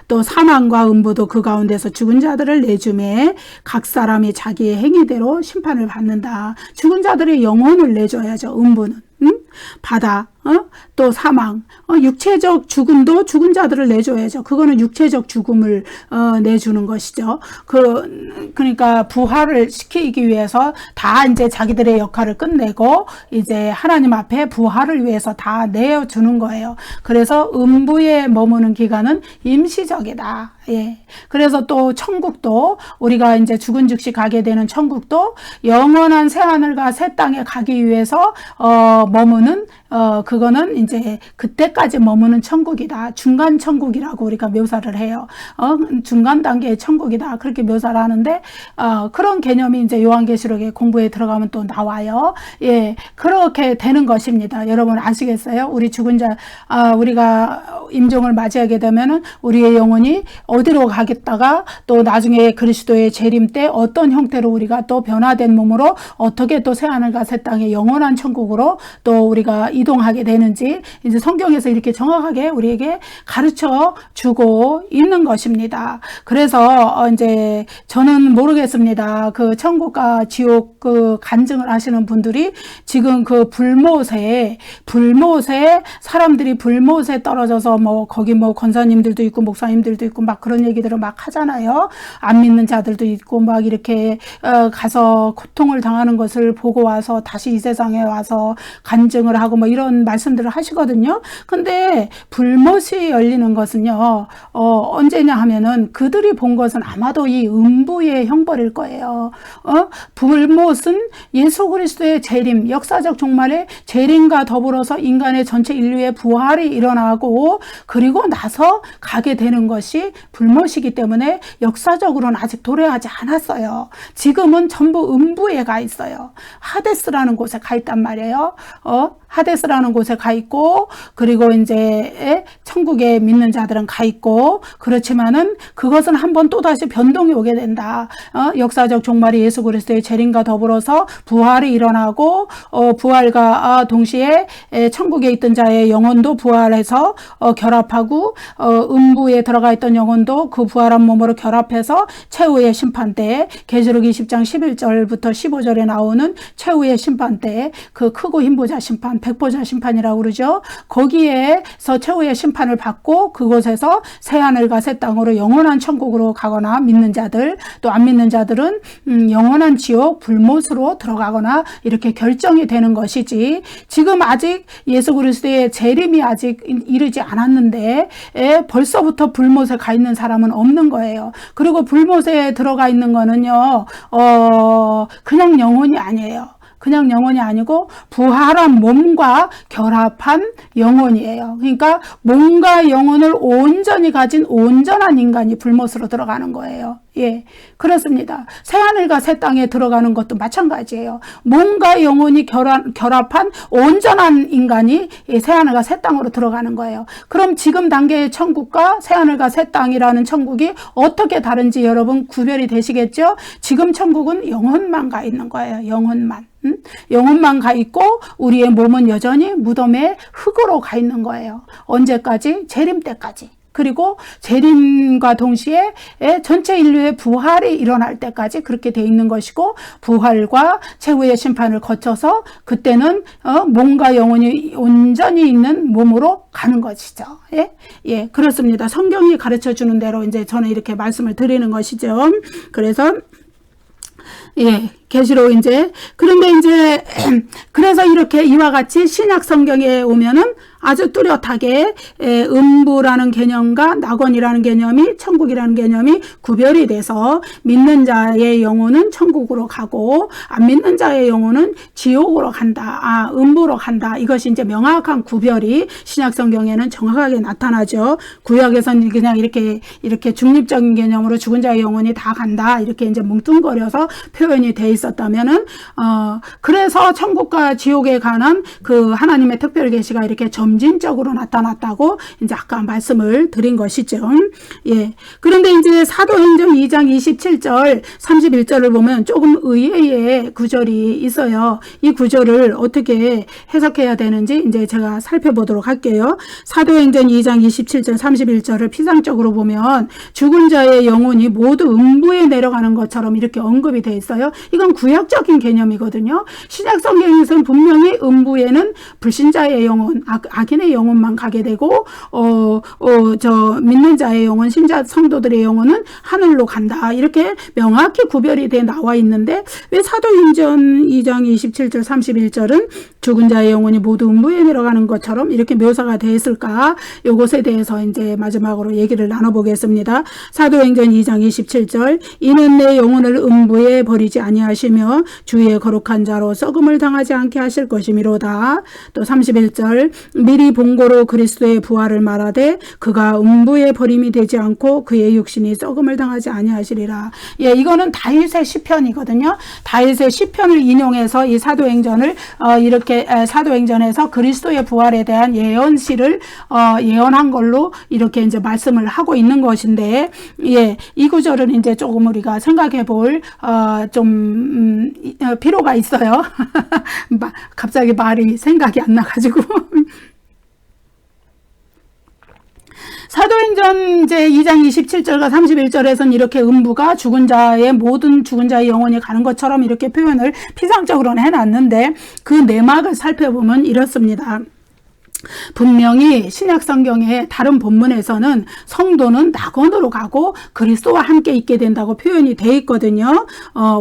또 사망과 음부도 그 가운데서 죽은 자들을 내주매 각 사람이 자기의 행위대로 심판을 받는다. 죽은 자들의 영혼을 내줘야죠. 음부는. 바다, 또 사망, 육체적 죽음도 죽은 자들을 내줘야죠. 그거는 육체적 죽음을 내주는 것이죠. 그러니까 부활을 시키기 위해서 다 이제 자기들의 역할을 끝내고 이제 하나님 앞에 부활을 위해서 다 내어주는 거예요. 그래서 음부에 머무는 기간은 임시적이다. 예. 그래서 또 천국도 우리가 이제 죽은 즉시 가게 되는 천국도 영원한 새하늘과 새 땅에 가기 위해서 머무는 그거는 이제 그때까지 머무는 천국이다. 중간 천국이라고 우리가 묘사를 해요. 중간 단계의 천국이다. 그렇게 묘사를 하는데, 그런 개념이 이제 요한계시록의 공부에 들어가면 또 나와요. 예. 그렇게 되는 것입니다. 여러분 아시겠어요? 우리 죽은 자, 우리가 임종을 맞이하게 되면은 우리의 영혼이 어디로 가겠다가 또 나중에 그리스도의 재림 때 어떤 형태로 우리가 또 변화된 몸으로 어떻게 또 새하늘과 새 땅의 영원한 천국으로 또 우리가 이동하게 되는지 이제 성경에서 이렇게 정확하게 우리에게 가르쳐 주고 있는 것입니다. 그래서 이제 저는 모르겠습니다. 그 천국과 지옥 그 간증을 하시는 분들이 지금 그 불못에 사람들이 불못에 떨어져서 뭐 거기 뭐 권사님들도 있고 목사님들도 있고 막 그런 얘기들을 막 하잖아요. 안 믿는 자들도 있고 막 이렇게 가서 고통을 당하는 것을 보고 와서 다시 이 세상에 와서 간증을 하고 뭐 이런 말씀들을 하시거든요. 근데 불못이 열리는 것은요, 언제냐 하면은 그들이 본 것은 아마도 이 음부의 형벌일 거예요. 불못은 예수 그리스도의 재림, 역사적 종말의 재림과 더불어서 인간의 전체 인류의 부활이 일어나고 그리고 나서 가게 되는 것이 불못이기 때문에 역사적으로는 아직 도래하지 않았어요. 지금은 전부 음부에 가 있어요. 하데스라는 곳에 가 있단 말이에요. 하데스라는 곳에 가 있고, 그리고 이제 천국에 믿는 자들은 가 있고, 그렇지만은 그것은 한번 또다시 변동이 오게 된다. 역사적 종말이 예수 그리스도의 재림과 더불어서 부활이 일어나고, 부활과 동시에 천국에 있던 자의 영혼도 부활해서 결합하고, 음부에 들어가 있던 영혼도 그 부활한 몸으로 결합해서 최후의 심판 때, 계시록 20장 11절부터 15절에 나오는 최후의 심판 때, 그 크고 힘보자 심판, 백보자 심판이라고 그러죠. 거기에서 최후의 심판을 받고 그곳에서 새하늘과 새 땅으로 영원한 천국으로 가거나 믿는 자들, 또 안 믿는 자들은 영원한 지옥 불못으로 들어가거나 이렇게 결정이 되는 것이지, 지금 아직 예수 그리스도의 재림이 아직 이르지 않았는데 벌써부터 불못에 가 있는 사람은 없는 거예요. 그리고 불못에 들어가 있는 거는요, 그냥 영혼이 아니에요. 그냥 영혼이 아니고 부활한 몸과 결합한 영혼이에요. 그러니까 몸과 영혼을 온전히 가진 온전한 인간이 불못으로 들어가는 거예요. 예, 그렇습니다. 새하늘과 새 땅에 들어가는 것도 마찬가지예요. 몸과 영혼이 결합한 온전한 인간이 새하늘과 새 땅으로 들어가는 거예요. 그럼 지금 단계의 천국과 새하늘과 새 땅이라는 천국이 어떻게 다른지 여러분 구별이 되시겠죠? 지금 천국은 영혼만 가 있는 거예요. 영혼만. 영혼만 가 있고 우리의 몸은 여전히 무덤의 흙으로 가 있는 거예요. 언제까지? 재림 때까지. 그리고 재림과 동시에 전체 인류의 부활이 일어날 때까지 그렇게 돼 있는 것이고, 부활과 최후의 심판을 거쳐서 그때는 몸과 영혼이 온전히 있는 몸으로 가는 것이죠. 예, 예, 그렇습니다. 성경이 가르쳐 주는 대로 이제 저는 이렇게 말씀을 드리는 것이죠. 그래서 예, 계시록 이제, 그런데 이제, 그래서 이렇게 이와 같이 신약 성경에 오면은 아주 뚜렷하게 음부라는 개념과 낙원이라는 개념이, 천국이라는 개념이 구별이 돼서 믿는 자의 영혼은 천국으로 가고 안 믿는 자의 영혼은 지옥으로 간다. 음부로 간다. 이것이 이제 명확한 구별이 신약 성경에는 정확하게 나타나죠. 구약에서는 그냥 이렇게 중립적인 개념으로 죽은 자의 영혼이 다 간다. 이렇게 이제 뭉뚱거려서 표현이 돼 있었다면은, 그래서 천국과 지옥에 관한 그 하나님의 특별 계시가 이렇게 점진적으로 나타났다고 이제 아까 말씀을 드린 것이죠. 예. 그런데 이제 사도행전 2장 27절, 31절을 보면 조금 의외의 구절이 있어요. 이 구절을 어떻게 해석해야 되는지 이제 제가 살펴보도록 할게요. 사도행전 2장 27절, 31절을 피상적으로 보면 죽은 자의 영혼이 모두 음부에 내려가는 것처럼 이렇게 언급이 돼 있어요. 이건 구약적인 개념이거든요. 신약 성경에서는 분명히 음부에는 불신자의 영혼, 악인의 영혼만 가게 되고, 믿는 자의 영혼, 신자 성도들의 영혼은 하늘로 간다. 이렇게 명확히 구별이 돼 나와 있는데, 왜 사도행전 2장 27절, 31절은 죽은 자의 영혼이 모두 음부에 내려가는 것처럼 이렇게 묘사가 되어 있을까? 요것에 대해서 이제 마지막으로 얘기를 나눠보겠습니다. 사도행전 2장 27절, 이는 내 영혼을 음부에 버리지 아니하시며 주의 거룩한 자로 썩음을 당하지 않게 하실 것이미로다. 또 31절, 미리 본고로 그리스도의 부활을 말하되 그가 음부에 버림이 되지 않고 그의 육신이 썩음을 당하지 아니하시리라. 예, 이거는 다윗의 시편이거든요. 다윗의 시편을 인용해서 이 사도행전을 이렇게 사도행전에서 그리스도의 부활에 대한 예언시를 예언한 걸로 이렇게 이제 말씀을 하고 있는 것인데, 예, 이 구절은 이제 조금 우리가 생각해 볼 필요가 있어요. 갑자기 말이 생각이 안 나가지고. 사도행전 이제 2장 27절과 31절에서는 이렇게 음부가 모든 죽은 자의 영혼이 가는 것처럼 이렇게 표현을 피상적으로는 해놨는데, 그 내막을 살펴보면 이렇습니다. 분명히 신약 성경의 다른 본문에서는 성도는 낙원으로 가고 그리스도와 함께 있게 된다고 표현이 되어 있거든요.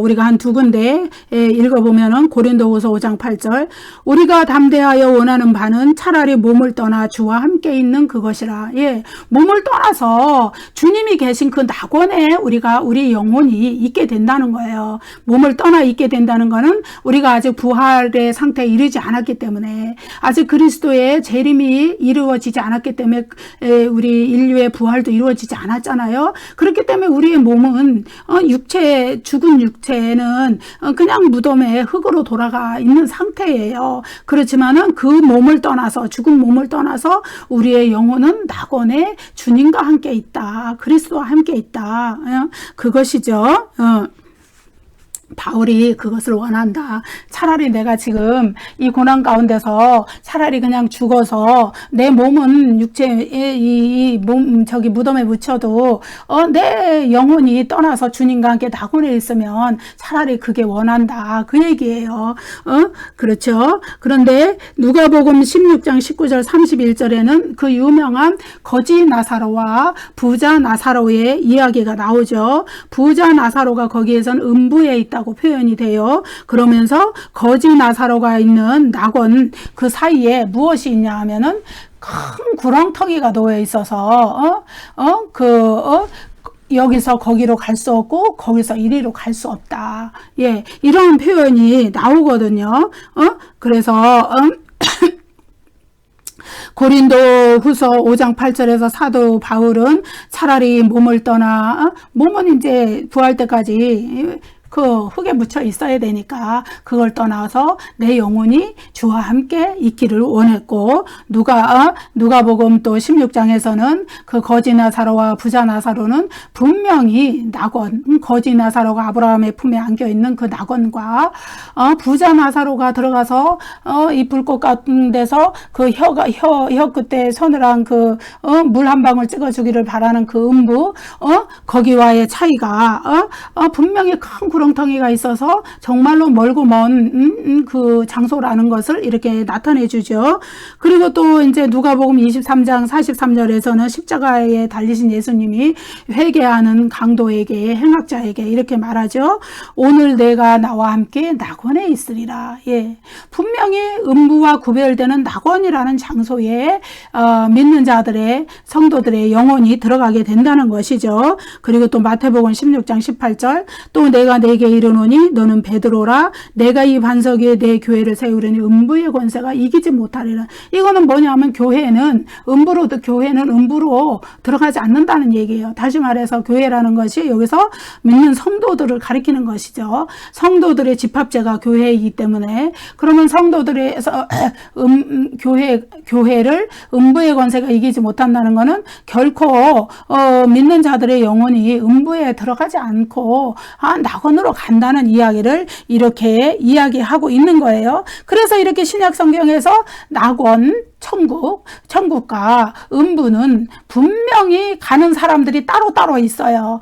우리가 한 두 군데 읽어보면은 고린도후서 5장 8절, 우리가 담대하여 원하는 바는 차라리 몸을 떠나 주와 함께 있는 그것이라. 예, 몸을 떠나서 주님이 계신 그 낙원에 우리 영혼이 있게 된다는 거예요. 몸을 떠나 있게 된다는 거는 우리가 아직 부활의 상태에 이르지 않았기 때문에, 아직 그리스도의 재림이 이루어지지 않았기 때문에 우리 인류의 부활도 이루어지지 않았잖아요. 그렇기 때문에 우리의 몸은 죽은 육체는 그냥 무덤에 흙으로 돌아가 있는 상태예요. 그렇지만은 그 몸을 떠나서, 죽은 몸을 떠나서 우리의 영혼은 낙원에 주님과 함께 있다. 그리스도와 함께 있다. 그것이죠. 바울이 그것을 원한다. 차라리 내가 지금 이 고난 가운데서 차라리 그냥 죽어서 내 몸은 육체에 무덤에 묻혀도 내 영혼이 떠나서 주님과 함께 낙원에 있으면 차라리 그게 원한다. 그 얘기예요. 그렇죠. 그런데 누가복음 16장 19절 31절에는 그 유명한 거지 나사로와 부자 나사로의 이야기가 나오죠. 부자 나사로가 거기에선 음부에 있다고 표현이 돼요. 그러면서 거지 나사로가 있는 낙원 그 사이에 무엇이 있냐 하면은 큰 구렁텅이가 놓여 있어서 여기서 거기로 갈 수 없고 거기서 이리로 갈 수 없다. 예, 이런 표현이 나오거든요. 그래서 고린도 후서 5장 8절에서 사도 바울은 차라리 몸을 떠나, 몸은 이제 부활 때까지 그 흙에 묻혀 있어야 되니까 그걸 떠나서 내 영혼이 주와 함께 있기를 원했고, 누가복음 또 16장에서는 그 거지 나사로와 부자 나사로는 분명히 낙원, 거지 나사로가 아브라함의 품에 안겨 있는 그 낙원과 부자 나사로가 들어가서 이 불꽃 같은 데서 그 혀 끝에 서늘한 그 물 한 방울 찍어주기를 바라는 그 음부, 거기와의 차이가 분명히 큰 구렁텅이가 있어서 정말로 멀고 먼 그 장소라는 것을 이렇게 나타내 주죠. 그리고 또 이제 누가복음 23장 43절에서는 십자가에 달리신 예수님이 회개하는 강도에게, 행악자에게 이렇게 말하죠. 오늘 내가 나와 함께 낙원에 있으리라. 예, 분명히 음부와 구별되는 낙원이라는 장소에 믿는 자들의, 성도들의 영혼이 들어가게 된다는 것이죠. 그리고 또 마태복음 16장 18절, 또 내가 내게 이르노니 너는 베드로라. 내가 이 반석 위에 내 교회를 세우려니 음부의 권세가 이기지 못하리라. 이거는 뭐냐면 교회는 음부로 들어가지 않는다는 얘기예요. 다시 말해서 교회라는 것이 여기서 믿는 성도들을 가리키는 것이죠. 성도들의 집합제가 교회이기 때문에, 그러면 성도들에서 교회를 음부의 권세가 이기지 못한다는 것은 결코 믿는 자들의 영혼이 음부에 들어가지 않고 낙원으로 간다는 이야기를 이렇게 이야기하고 있는 거예요. 그래서 이렇게 신약 성경에서 낙원, 천국과 음부는 분명히 가는 사람들이 따로따로 있어요.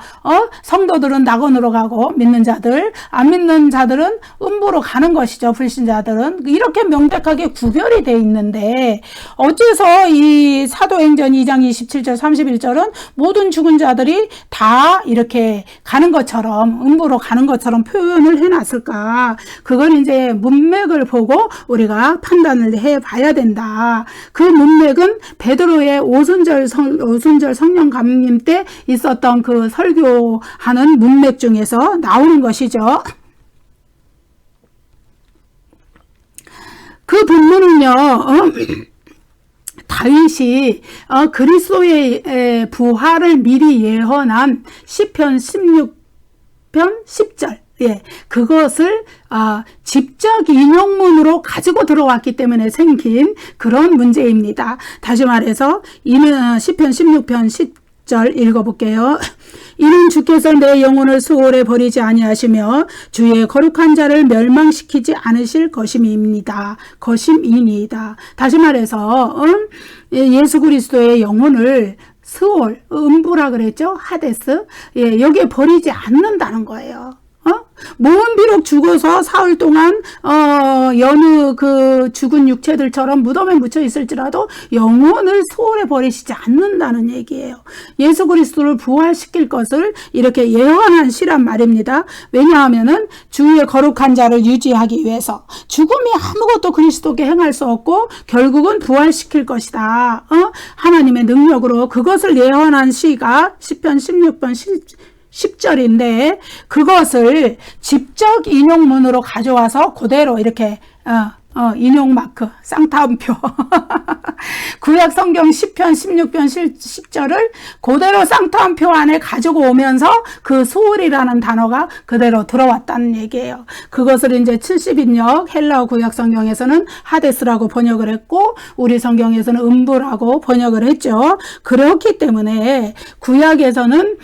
성도들은 낙원으로 가고 믿는 자들, 안 믿는 자들은 음부로 가는 것이죠. 불신자들은 이렇게 명백하게 구별이 돼 있는데, 어째서 이 사도행전 2장 27절 31절은 모든 죽은 자들이 다 이렇게 가는 것처럼, 음부로 가는 것처럼 표현을 해놨을까? 그걸 이제 문맥을 보고 우리가 판단을 해봐야 된다. 그 문맥은 베드로의 오순절 성령 감림 때 있었던 그 설교하는 문맥 중에서 나오는 것이죠. 그 본문은요, 다윗이 그리스도의 부활을 미리 예언한 시편 16편 10절, 예, 그것을 직접 인용문으로 가지고 들어왔기 때문에 생긴 그런 문제입니다. 다시 말해서 시편 16편 10절 읽어볼게요. 이는 주께서 내 영혼을 수월에 버리지 아니하시며 주의 거룩한 자를 멸망시키지 않으실 것임이니이다. 다시 말해서 예수 그리스도의 영혼을 스올, 음부라 그랬죠? 하데스. 예, 여기에 버리지 않는다는 거예요. 몸은 비록 죽어서 사흘 동안 여느 그 죽은 육체들처럼 무덤에 묻혀 있을지라도 영혼을 소홀해 버리시지 않는다는 얘기예요. 예수 그리스도를 부활시킬 것을 이렇게 예언한 시란 말입니다. 왜냐하면은 주의 거룩한 자를 유지하기 위해서 죽음이 아무것도 그리스도께 행할 수 없고 결국은 부활시킬 것이다. 하나님의 능력으로 그것을 예언한 시가 시편 16편 10절인데 그것을 직접 인용문으로 가져와서 그대로 이렇게 인용 마크, 쌍따옴표. 구약 성경 10편, 16편, 10절을 그대로 쌍따옴표 안에 가지고 오면서 그 소울이라는 단어가 그대로 들어왔다는 얘기예요. 그것을 이제 70인역 헬라어 구약 성경에서는 하데스라고 번역을 했고, 우리 성경에서는 음부라고 번역을 했죠. 그렇기 때문에 구약에서는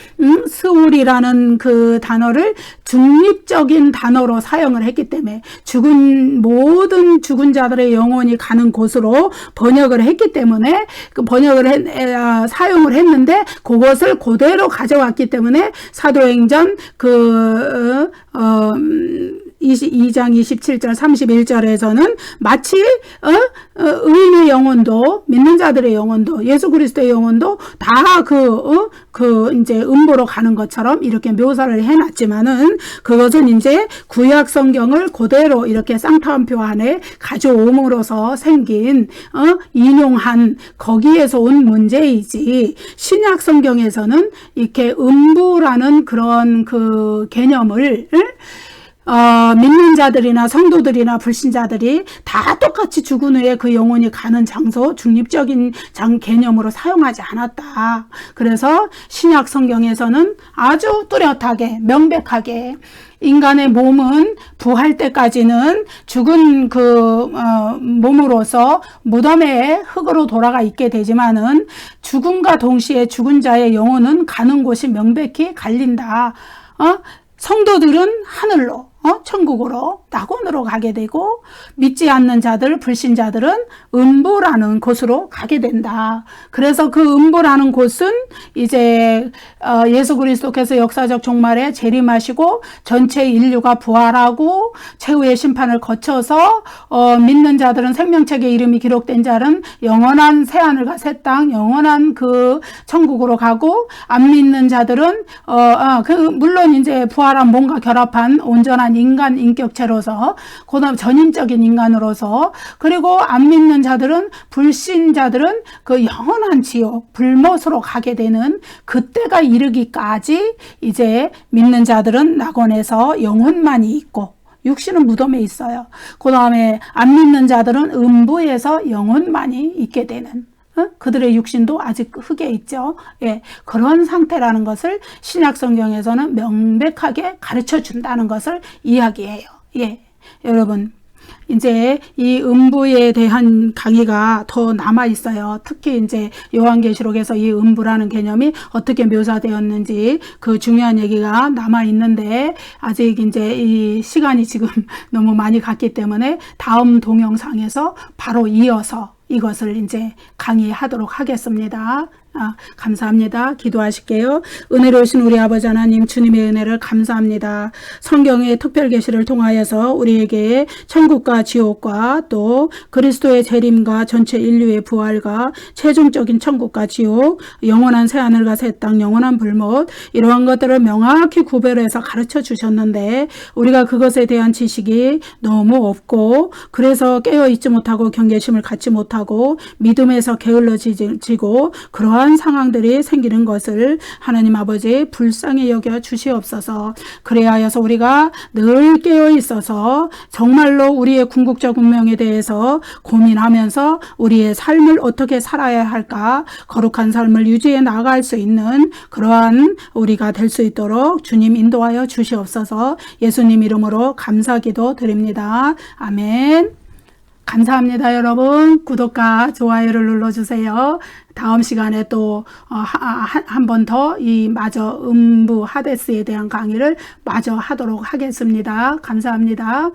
스울이라는 그 단어를 중립적인 단어로 사용을 했기 때문에 모든 죽은 자들의 영혼이 가는 곳으로 번역을 했기 때문에 그 번역을 사용을 했는데 그것을 그대로 가져왔기 때문에 사도행전 22장 27절 31절에서는 마치 의인의 영혼도 믿는 자들의 영혼도 예수 그리스도의 영혼도 다 이제 음보로 가는 것처럼 이렇게 묘사를 해놨지만은 그것은 이제 구약 성경을 그대로 이렇게 쌍타원표 안에 가져옴으로써 생긴 인용한 거기에서 온 문제이지 신약 성경에서는 이렇게 음부라는 그런 그 개념을 믿는 자들이나 성도들이나 불신자들이 다 똑같이 죽은 후에 그 영혼이 가는 장소, 중립적인 개념으로 사용하지 않았다. 그래서 신약 성경에서는 아주 뚜렷하게, 명백하게 인간의 몸은 부활 때까지는 죽은 몸으로서 무덤의 흙으로 돌아가 있게 되지만은 죽음과 동시에 죽은 자의 영혼은 가는 곳이 명백히 갈린다. 성도들은 하늘로, 천국으로, 낙원으로 가게 되고 믿지 않는 자들, 불신자들은 음부라는 곳으로 가게 된다. 그래서 그 음부라는 곳은 이제 예수 그리스도께서 역사적 종말에 재림하시고 전체 인류가 부활하고 최후의 심판을 거쳐서 믿는 자들은 생명책에 이름이 기록된 자는 영원한 새하늘과 새 땅, 영원한 그 천국으로 가고 안 믿는 자들은 물론 이제 부활한 몸과 결합한 온전한 인간 인격체로서 그다음 전인적인 인간으로서 그리고 안 믿는 자들은 불신자들은 그 영원한 지옥 불못으로 가게 되는 그때가 이르기까지 이제 믿는 자들은 낙원에서 영혼만이 있고 육신은 무덤에 있어요. 그 다음에 안 믿는 자들은 음부에서 영혼만이 있게 되는 그들의 육신도 아직 흙에 있죠. 예, 그런 상태라는 것을 신약 성경에서는 명백하게 가르쳐 준다는 것을 이야기해요. 예, 여러분. 이제 이 음부에 대한 강의가 더 남아 있어요. 특히 이제 요한계시록에서 이 음부라는 개념이 어떻게 묘사되었는지 그 중요한 얘기가 남아 있는데 아직 이제 이 시간이 지금 너무 많이 갔기 때문에 다음 동영상에서 바로 이어서 이것을 이제 강의하도록 하겠습니다. 감사합니다. 기도하실게요. 은혜로우신 우리 아버지 하나님 주님의 은혜를 감사합니다. 성경의 특별 계시를 통하여서 우리에게 천국과 지옥과 또 그리스도의 재림과 전체 인류의 부활과 최종적인 천국과 지옥, 영원한 새하늘과 새 땅, 영원한 불못 이러한 것들을 명확히 구별해서 가르쳐 주셨는데 우리가 그것에 대한 지식이 너무 없고 그래서 깨어있지 못하고 경계심을 갖지 못하고 믿음에서 게을러지고 그러한 상황들이 생기는 것을 하나님 아버지 불쌍히 여겨 주시옵소서. 그래야 하여서 우리가 늘 깨어 있어서 정말로 우리의 궁극적 운명에 대해서 고민하면서 우리의 삶을 어떻게 살아야 할까 거룩한 삶을 유지해 나갈 수 있는 그러한 우리가 될 수 있도록 주님 인도하여 주시옵소서. 예수님 이름으로 감사기도 드립니다. 아멘. 감사합니다, 여러분. 구독과 좋아요를 눌러주세요. 다음 시간에 또 한 번 더 이 마저 음부 하데스에 대한 강의를 마저 하도록 하겠습니다. 감사합니다.